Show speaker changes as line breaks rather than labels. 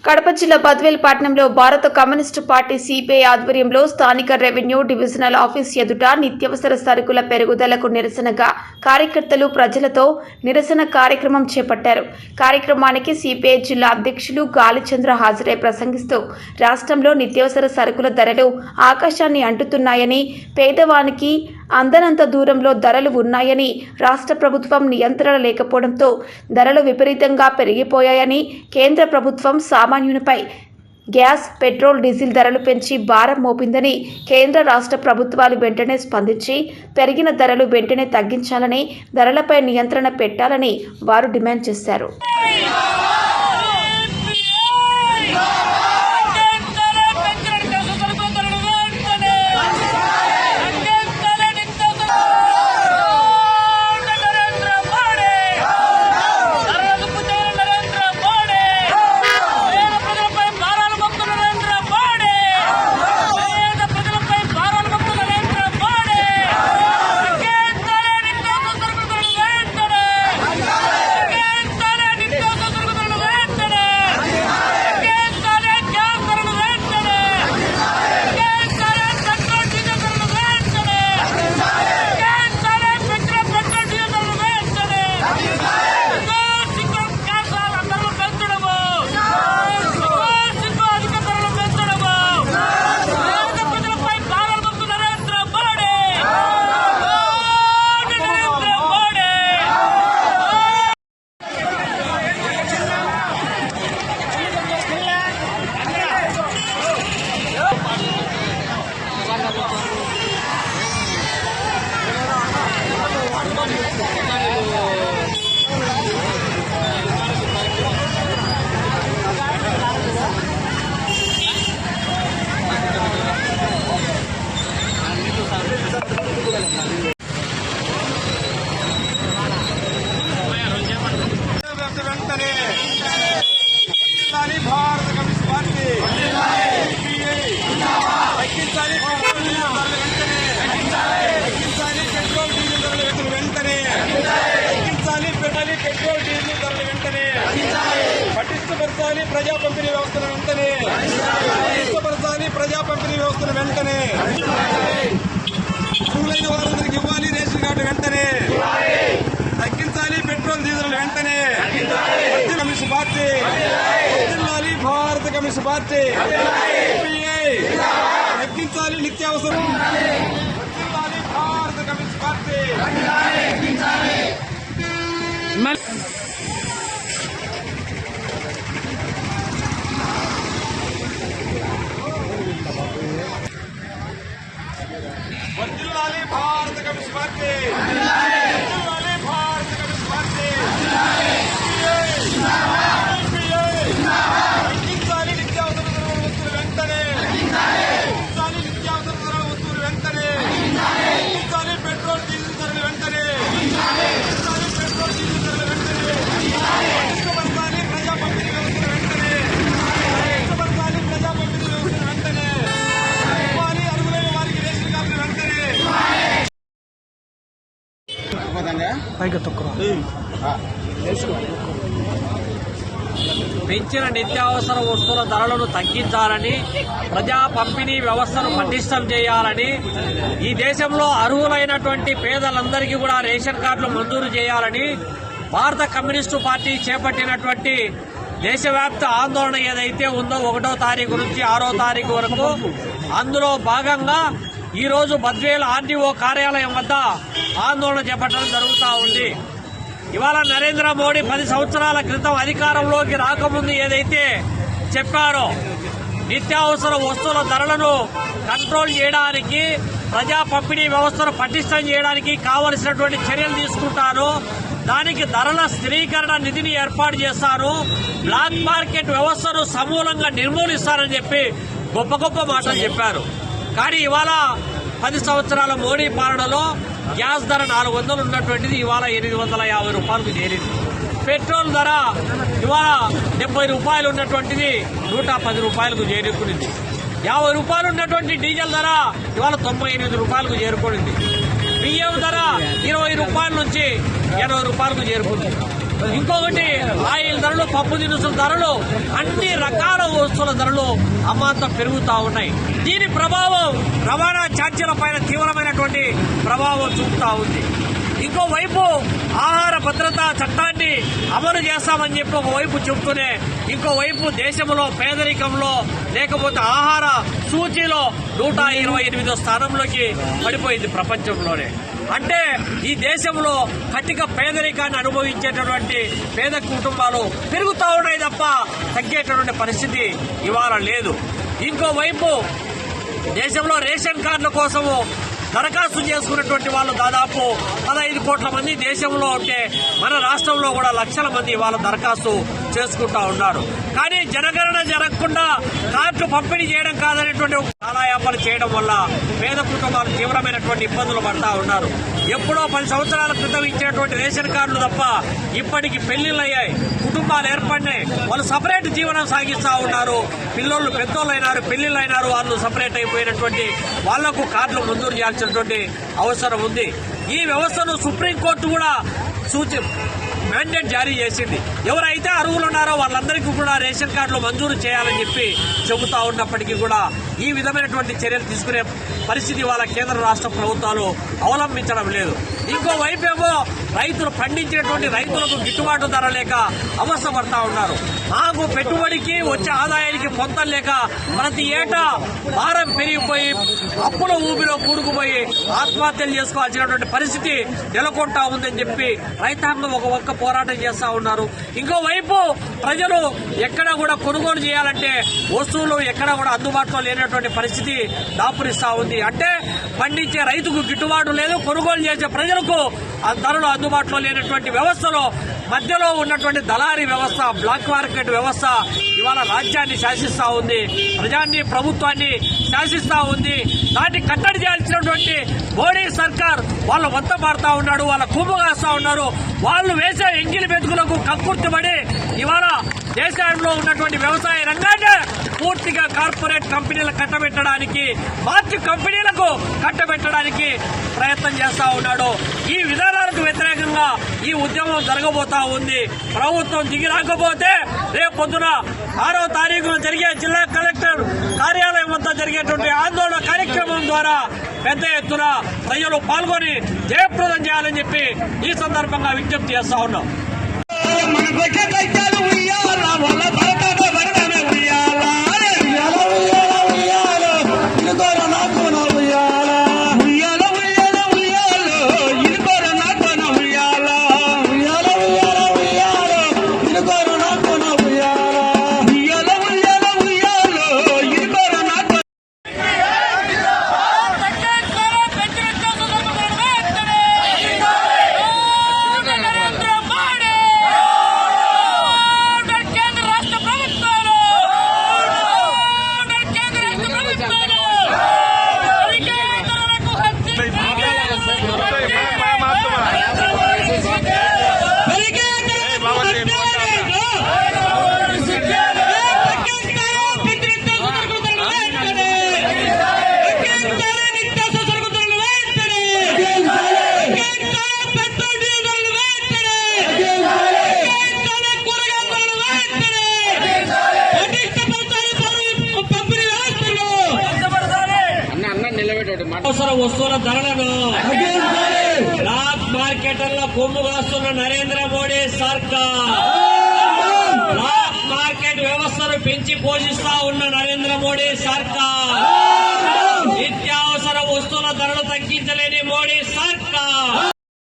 కడప జిల్లా బద్వేల్ పట్టణంలో భారత కమ్యూనిస్టు పార్టీ సిపిఐ ఆధ్వర్యంలో స్థానిక రెవెన్యూ డివిజనల్ ఆఫీస్ ఎదుట నిత్యావసర సరుకుల పెరుగుదలకు నిరసనగా కార్యకర్తలు ప్రజలతో నిరసన కార్యక్రమం చేపట్టారు. కార్యక్రమానికి సిపిఐ జిల్లా అధ్యక్షులు గాలిచంద్ర హాజరై ప్రసంగిస్తూ రాష్ట్రంలో నిత్యావసర సరుకుల ధరలు ఆకాశాన్ని అంటుతున్నాయని, పేదవానికి అందనంత దూరంలో ధరలు ఉన్నాయని, రాష్ట్ర ప్రభుత్వం నియంత్రణ లేకపోవడంతో ధరలు విపరీతంగా పెరిగిపోయాయని, కేంద్ర ప్రభుత్వం సామాన్యునిపై గ్యాస్, పెట్రోల్, డీజిల్ ధరలు పెంచి భారం మోపిందని, కేంద్ర రాష్ట్ర ప్రభుత్వాలు వెంటనే స్పందించి పెరిగిన ధరలు వెంటనే తగ్గించాలని, ధరలపై నియంత్రణ పెట్టాలని వారు డిమాండ్ చేశారు.
పటిష్టపరచాలి ప్రజా పంపిణీ వ్యవస్థను వెంటనే, పటిష్టపరచాలి ప్రజా పంపిణీ వ్యవస్థను వెంటనే, అర్హులైన వారందరికి ఇవ్వాలి రేషన్ కార్డు వెంటనే, తగ్గించాలి పెట్రోల్ డీజిల్ వెంటనే, కమ్యూనిస్ట్ పార్టీ వర్ధిల్లాలి, భారత కమ్యూనిస్ట్ పార్టీ తగ్గించాలి నిత్యావసరం, వర్ధిల్లాలి భారత కమ్యూనిస్ట్ పార్టీ. వర్ధిల్లాలి భారత కమ్యూనిస్ట్ పార్టీ, వర్ధిల్లాలి భారత కమ్యూనిస్ట్ పార్టీ, తగ్గించాలి నిత్యావసర వస్తువులు వెంటనే, తగ్గించాలి నిత్యావసర వస్తువులు వెంటనే, తగ్గించాలి పెట్రోల్ డీజిల్ ధరలు వెంటనే, తగ్గించాలి పెట్రోల్ డీజిల్ ధరలు వెంటనే, పటిష్టపరచాలి ప్రజా పంపిణీ వ్యవస్థను వెంటనే, పటిష్టపరచాలి ప్రజా పంపిణీ వ్యవస్థను వెంటనే, ఇవ్వాలి అర్హులైన వారికి రేషన్ కార్డులు వెంటనే.
పెంచిన నిత్యావసర వస్తువుల ధరలను తగ్గించాలని, ప్రజా పంపిణీ వ్యవస్థను పటిష్టం చేయాలని, ఈ దేశంలో అర్హులైనటువంటి పేదలందరికీ కూడా రేషన్ కార్డులు మంజూరు చేయాలని భారత కమ్యూనిస్టు పార్టీ చేపట్టినటువంటి దేశవ్యాప్త ఆందోళన ఏదైతే ఉందో 1వ తారీఖు నుంచి 6వ తారీఖు వరకు, అందులో భాగంగా ఈరోజు బద్వేల్ ఆర్డీఓ కార్యాలయం వద్ద ఆందోళన చేపట్టడం జరుగుతూ ఉంది. ఇవాళ నరేంద్ర మోడీ 10 సంవత్సరాల క్రితం అధికారంలోకి రాకముందు ఏదైతే చెప్పారో, నిత్యావసర వస్తువుల ధరలను కంట్రోల్ చేయడానికి, ప్రజా పంపిణీ వ్యవస్థను పటిష్టం చేయడానికి కావలసినటువంటి చర్యలు తీసుకుంటారు, దానికి ధరల స్థిరీకరణ నిధిని ఏర్పాటు చేస్తారు, బ్లాక్ మార్కెట్ వ్యవస్థను సమూలంగా నిర్మూలిస్తారని చెప్పి గొప్ప గొప్ప మాటలు చెప్పారు. కానీ ఇవాళ 10 సంవత్సరాల మోడీ పాలనలో గ్యాస్ ధర 400 ఉన్నటువంటిది ఇవాళ 850 రూపాయలకు చేరింది. పెట్రోల్ ధర ఇవాళ 70 రూపాయలు ఉన్నటువంటిది 110 రూపాయలకు చేరుకునింది. 50 రూపాయలు ఉన్నటువంటి డీజిల్ ధర ఇవాళ 98 రూపాయలకు చేరుకునింది. బియ్యం ధర 20 రూపాయల నుంచి 80 రూపాయలకు చేరుకుంది. ఇంకొకటి ఆయిల్ ధరలు, పప్పు దినుసుల ధరలు, అన్ని రకాల వస్తువుల ధరలు అమాంతం పెరుగుతా ఉన్నాయి. దీని ప్రభావం రవాణా ఛార్జీల పైన తీవ్రమైనటువంటి ప్రభావం చూపుతా ఉంది. ఇంకోవైపు ఆహార భద్రతా చట్టాన్ని అమలు చేస్తామని చెప్పి ఒకవైపు చెబుతూనే ఇంకోవైపు దేశంలో పేదరికంలో లేకపోతే ఆహార సూచీలో 128వ స్థానంలోకి పడిపోయింది ప్రపంచంలోనే. అంటే ఈ దేశంలో కటిక పేదరికాన్ని అనుభవించేటటువంటి పేద కుటుంబాలు పెరుగుతూ ఉన్నాయి తప్ప తగ్గేటటువంటి పరిస్థితి ఇవాళ లేదు. ఇంకోవైపు దేశంలో రేషన్ కార్డుల కోసము దరఖాస్తు చేసుకున్నటువంటి వాళ్ళు దాదాపు 15 కోట్ల మంది దేశంలో ఉంటే మన రాష్ట్రంలో కూడా లక్షల మంది వాళ్ళ దరఖాస్తు చేసుకుంటా ఉన్నారు. కానీ జనగణన జరగకుండా కార్డులు పంపిణీ చేయడం కాదనేటువంటి కాలయాపన చేయడం వల్ల పేద కుటుంబాలు తీవ్రమైనటువంటి ఇబ్బందులు పడతా ఉన్నారు. ఎప్పుడో 10 సంవత్సరాల క్రితం ఇచ్చినటువంటి రేషన్ కార్డులు తప్ప ఇప్పటికి పెళ్లిళ్ళు అయ్యాయి, కుటుంబాలు ఏర్పడినాయి, వాళ్ళు సపరేట్ జీవనం సాగిస్తా ఉన్నారు. పిల్లోళ్ళు పెద్దోళ్ళు అయినారు, పెళ్లిళ్ళు అయినారు, వాళ్ళు సపరేట్ అయిపోయినటువంటి వాళ్లకు కార్డులు మంజూరు చేయాల్సినటువంటి అవసరం ఉంది. ఈ వ్యవస్థను సుప్రీంకోర్టు కూడా మ్యాండేట్ జారీ చేసింది. ఎవరైతే అర్హులు ఉన్నారో వాళ్ళందరికీ కూడా రేషన్ కార్డులు మంజూరు చేయాలని చెప్పి చెబుతా ఉన్నప్పటికీ కూడా ఈ విధమైనటువంటి చర్యలు తీసుకునే పరిస్థితి వాళ్ళ కేంద్ర రాష్ట్ర ప్రభుత్వాలు అవలంబించడం లేదు. ఇంకోవైపు ఏమో రైతులు పండించినటువంటి రైతులకు గిట్టుబాటు ధర లేక అవస్థపడతా ఉన్నారు. మాకు పెట్టుబడికి వచ్చే ఆదాయానికి పొంతం లేక ప్రతి ఏటా భారం పెరిగిపోయి అప్పుల ఊబిలో కూడుకుపోయి ఆత్మహత్యలు చేసుకోవాల్సినటువంటి పరిస్థితి నెలకొంటా ఉందని చెప్పి రైతాంగం ఒక ఒక్క పోరాటం చేస్తా ఉన్నారు. ఇంకోవైపు ప్రజలు ఎక్కడ కూడా కొనుగోలు చేయాలంటే వస్తువులు ఎక్కడ కూడా అందుబాటులో లేనటువంటి పరిస్థితి దాపురిస్తా ఉంది. అంటే పండించే రైతుకు గిట్టుబాటు లేదు, కొనుగోలు చేసే ప్రజలకు ఆ ధరలు అందుబాటులో లేనటువంటి వ్యవస్థలో మధ్యలో ఉన్నటువంటి దళారీ వ్యవస్థ, బ్లాక్ మార్కెట్ వ్యవస్థ ఇవాళ రాజ్యాన్ని శాసిస్తా ఉంది, ప్రజాన్ని ప్రభుత్వాన్ని శాసిస్తా ఉంది. దాన్ని కట్టడి చేయాల్సినటువంటి మోడీ సర్కార్ వాళ్ళ వంత పాడుతా ఉన్నాడు, వాళ్ళ కుమ్ము కాస్తా ఉన్నారు. వాళ్ళు వేసే ఎంగిలి బెతుకులకు కక్కుర్తిపడి ఇవాళ దేశంలో ఉన్నటువంటి వ్యవసాయ రంగాన్ని పూర్తిగా కార్పొరేట్ కంపెనీలకు కట్టబెట్టడానికి, మార్చి కంపెనీలకు కట్టబెట్టడానికి ప్రయత్నం చేస్తా ఉన్నాడు. ఈ విధానాలకు వ్యతిరేకంగా ఈ ఉద్యమం జరగబోతా ఉంది. ప్రభుత్వం దిగి రాకపోతే రేపు పొద్దున 6వ తారీఖున జరిగే జిల్లా కలెక్టర్ కార్యాలయం వద్ద జరిగేటువంటి ఆందోళన కార్యక్రమం ద్వారా పెద్ద ఎత్తున ప్రజలు పాల్గొని జయప్రదం చేయాలని చెప్పి ఈ సందర్భంగా విజ్ఞప్తి చేస్తా ఉన్నాం. అవసర వస్తువుల ధరలను బ్లాక్ మార్కెట్లలో కొమ్ము కాస్తున్న నరేంద్ర మోడీ సర్కార్, బ్లాక్ మార్కెట్ వ్యవస్థను పెంచి పోషిస్తా ఉన్న నరేంద్ర మోడీ సర్కార్, నిత్యావసర వస్తువుల ధరలు తగ్గించలేని మోడీ సర్కార్.